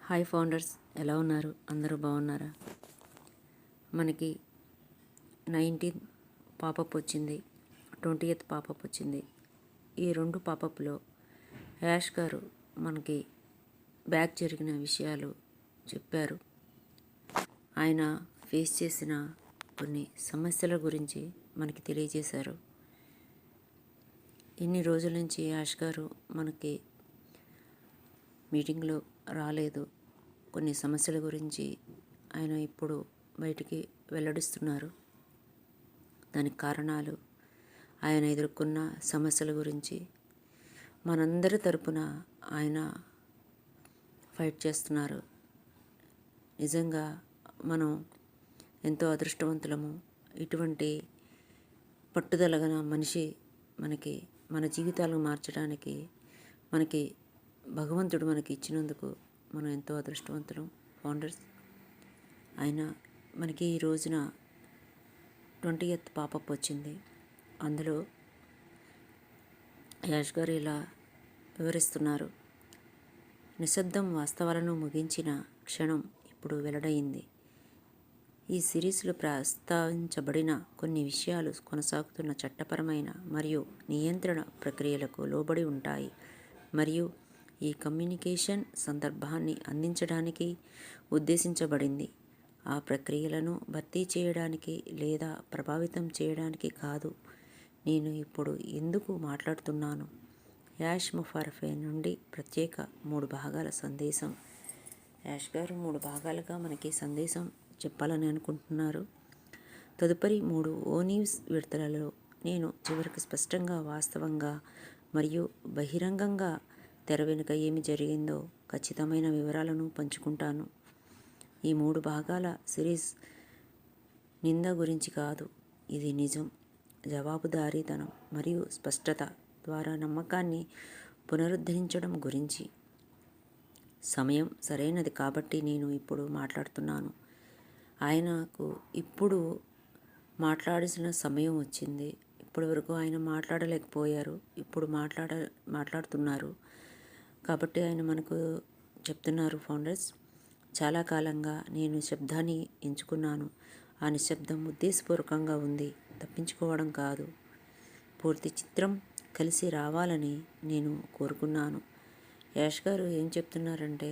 Hi founders, ఎలా ఉన్నారు? అందరూ బాగున్నారా? మనకి 19 పాపప్ వచ్చింది, 20th పాపప్ వచ్చింది. ఈ రెండు పాపప్లో యాష్ గారు మనకి బ్యాక్ జరిగిన విషయాలు చెప్పారు. ఆయన ఫేస్ చేసిన కొన్ని సమస్యల గురించి మనకి తెలియజేశారు. ఇన్ని రోజుల నుంచి యాష్ గారు మనకి మీటింగ్లో రాలేదు. కొన్ని సమస్యల గురించి ఆయన ఇప్పుడు బయటికి వెల్లడిస్తున్నారు. దానికి కారణాలు, ఆయన ఎదుర్కొన్న సమస్యల గురించి మనందరి తరపున ఆయన ఫైట్ చేస్తున్నారు. నిజంగా మనం ఎంతో అదృష్టవంతులము. ఇటువంటి పట్టుదలగల మనిషి మన జీవితాలను మార్చడానికి భగవంతుడు మనకి ఇచ్చినందుకు మనం ఎంతో అదృష్టవంతులం ఫౌండర్స్. ఆయన మనకి ఈ రోజున 20th పాపప్ వచ్చింది. అందులో యాష్ గారు ఇలా వివరిస్తున్నారు. నిశ్శబ్దం వాస్తవాలను ముగించిన క్షణం ఇప్పుడు వెల్లడైంది. ఈ సిరీస్లో ప్రస్తావించబడిన కొన్ని విషయాలు కొనసాగుతున్న చట్టపరమైన మరియు నియంత్రణ ప్రక్రియలకు లోబడి ఉంటాయి మరియు ఈ కమ్యూనికేషన్ సందర్భాన్ని అందించడానికి ఉద్దేశించబడింది. ఆ ప్రక్రియలను భర్తీ చేయడానికి లేదా ప్రభావితం చేయడానికి కాదు. నేను ఇప్పుడు ఎందుకు మాట్లాడుతున్నాను? యాష్ ముఫారఫే నుండి ప్రత్యేక 3 భాగాల సందేశం. యాష్ గారు 3 భాగాలుగా మనకి సందేశం చెప్పాలని అనుకుంటున్నారు. తదుపరి 3 ఓ-న్యూస్ విడతలలో నేను చివరికి స్పష్టంగా, వాస్తవంగా మరియు బహిరంగంగా తెర వెనుక ఏమి జరిగిందో ఖచ్చితమైన వివరాలను పంచుకుంటాను. ఈ 3 భాగాల సిరీస్ నింద గురించి కాదు. ఇది నిజం, జవాబుదారీతనం మరియు స్పష్టత ద్వారా నమ్మకాన్ని పునరుద్ధరించడం గురించి. సమయం సరైనది కాబట్టి నేను ఇప్పుడు మాట్లాడుతున్నాను. ఆయనకు ఇప్పుడు మాట్లాడాల్సిన సమయం వచ్చింది. ఇప్పటి వరకు ఆయన మాట్లాడలేకపోయారు. ఇప్పుడు మాట్లాడుతున్నారు కాబట్టి ఆయన మనకు చెప్తున్నారు. ఫౌండర్స్, చాలా కాలంగా నేను శబ్దాన్ని ఎంచుకున్నాను. ఆ నిశ్శబ్దం ఉద్దేశపూర్వకంగా ఉంది, తప్పించుకోవడం కాదు. పూర్తి చిత్రం కలిసి రావాలని నేను కోరుకున్నాను. యాష్ గారు ఏం చెప్తున్నారంటే,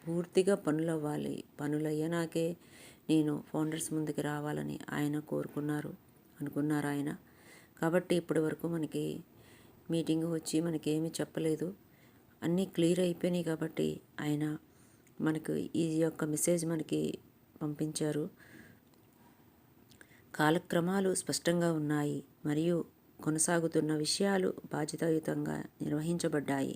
పూర్తిగా పనులవ్వాలి, పనులయ్యానాకే నేను ఫౌండర్స్ ముందుకు రావాలని ఆయన అనుకున్నారు ఆయన. కాబట్టి ఇప్పటి వరకు మనకి మీటింగ్ వచ్చి మనకేమీ చెప్పలేదు. అన్నీ క్లియర్ అయిపోయినాయి కాబట్టి ఆయన మనకు ఈ యొక్క మెసేజ్ మనకి పంపించారు. కాలక్రమాలు స్పష్టంగా ఉన్నాయి మరియు కొనసాగుతున్న విషయాలు బాధ్యతాయుతంగా నిర్వహించబడ్డాయి.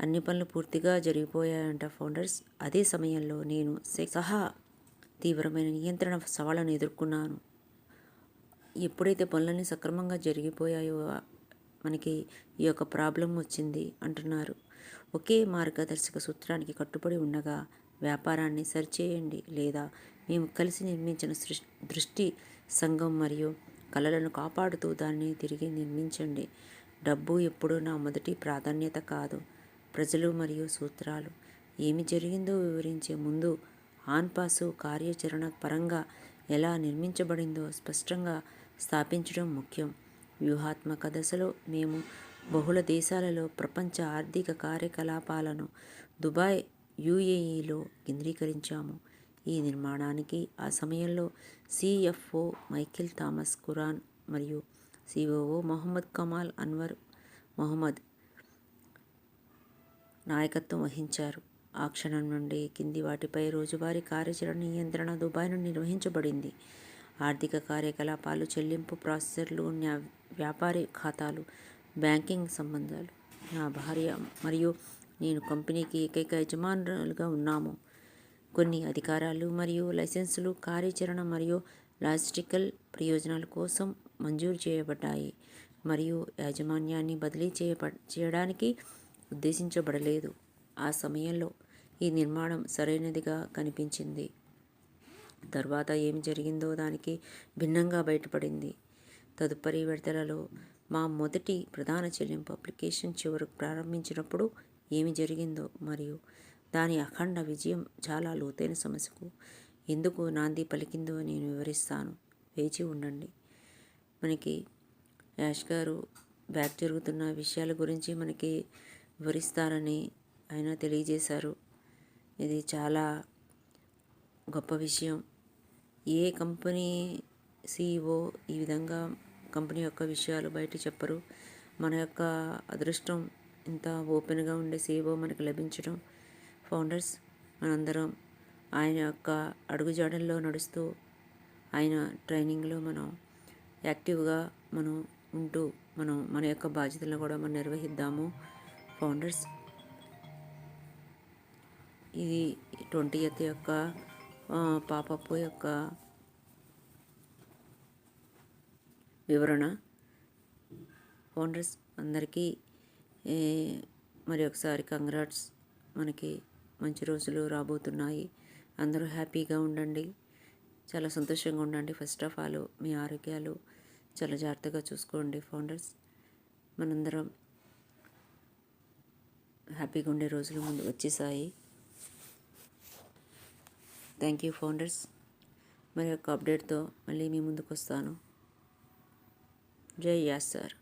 అన్ని పనులు పూర్తిగా జరిగిపోయాయంట ఫౌండర్స్. అదే సమయంలో నేను సహా తీవ్రమైన నియంత్రణ సవాళ్ళను ఎదుర్కొన్నాను. ఎప్పుడైతే పనులన్నీ సక్రమంగా జరిగిపోయాయో మనకి ఈ యొక్క ప్రాబ్లం వచ్చింది అంటున్నారు. ఒకే మార్గదర్శక సూత్రానికి కట్టుబడి ఉండగా వ్యాపారాన్ని సరిచేయండి లేదా మేము కలిసి నిర్మించిన దృష్టి సంఘం మరియు కళలను కాపాడుతూ దాన్ని తిరిగి నిర్మించండి. డబ్బు ఎప్పుడూ నా మొదటి ప్రాధాన్యత కాదు. ప్రజలు మరియు సూత్రాలు. ఏమి జరిగిందో వివరించే ముందు ఆన్పాసు కార్యాచరణ పరంగా ఎలా నిర్మించబడిందో స్పష్టంగా స్థాపించడం ముఖ్యం. వ్యూహాత్మక దశలో మేము బహుళ దేశాలలో ప్రపంచ ఆర్థిక కార్యకలాపాలను దుబాయ్, యుఏఈలో కేంద్రీకరించాము. ఈ నిర్మాణానికి ఆ సమయంలో సిఎఫ్ఓ మైఖేల్ థామస్ కురాన్ మరియు సిఓఓ మొహమ్మద్ కమాల్ అన్వర్ మొహమ్మద్ నాయకత్వం వహించారు. ఆ క్షణం నుండి కింది వాటిపై రోజువారీ కార్యాచరణ నియంత్రణ దుబాయ్ను నిర్వహించబడింది. ఆర్థిక కార్యకలాపాలు, చెల్లింపు ప్రాసెసర్లు, వ్యాపారి ఖాతాలు, బ్యాంకింగ్ సంబంధాలు. నా భార్య మరియు నేను కంపెనీకి ఏకైక యజమానులుగా ఉన్నాము. కొన్ని అధికారాలు మరియు లైసెన్సులు కార్యాచరణ మరియు లాజిస్టికల్ ప్రయోజనాల కోసం మంజూరు చేయబడ్డాయి మరియు యాజమాన్యాన్ని బదిలీ చేయడానికి ఉద్దేశించబడలేదు. ఆ సమయంలో ఈ నిర్మాణం సరైనదిగా కనిపించింది. తర్వాత ఏమి జరిగిందో దానికి భిన్నంగా బయటపడింది. తదుపరి విడతలలో మా మొదటి ప్రధాన చెల్లింపు అప్లికేషన్ చివరకు ప్రారంభించినప్పుడు ఏమి జరిగిందో మరియు దాని అఖండ విజయం చాలా లోతైన సమస్యకు ఎందుకు నాంది పలికిందో నేను వివరిస్తాను. వేచి ఉండండి. మనకి యాష్ గారు బ్యాక్ జరుగుతున్న విషయాల గురించి మనకి వివరిస్తారని ఆయన తెలియజేశారు. ఇది చాలా గొప్ప విషయం. ఏ కంపెనీ CEO ఈ విధంగా కంపెనీ యొక్క విషయాలు బయట చెప్పరు. మన యొక్క అదృష్టం ఇంత ఓపెన్గా ఉండే CEO మనకు లభించడం. ఫౌండర్స్ మనందరం ఆయన యొక్క అడుగుజాడల్లో నడుస్తూ ఆయన ట్రైనింగ్లో మనం యాక్టివ్గా మనం ఉంటూ మన యొక్క బాధ్యతలను కూడా మనం నిర్వహిద్దాము. ఫౌండర్స్, ఇది 20th యొక్క పాపప్ యొక్క వివరణ. ఫౌండర్స్ అందరికీ మరి ఒకసారి కంగ్రాట్స్. మనకి మంచి రోజులు రాబోతున్నాయి. అందరూ హ్యాపీగా ఉండండి, చాలా సంతోషంగా ఉండండి. ఫస్ట్ ఆఫ్ ఆల్ మీ ఆరోగ్యాలు చాలా జాగ్రత్తగా చూసుకోండి. ఫౌండర్స్ మనందరం హ్యాపీగా ఉండే రోజులు ముందు వచ్చేసాయి. Thank you founders. మరి యొక్క అప్డేట్తో మళ్ళీ మీ ముందుకు వస్తాను. జై యాస్ సార్.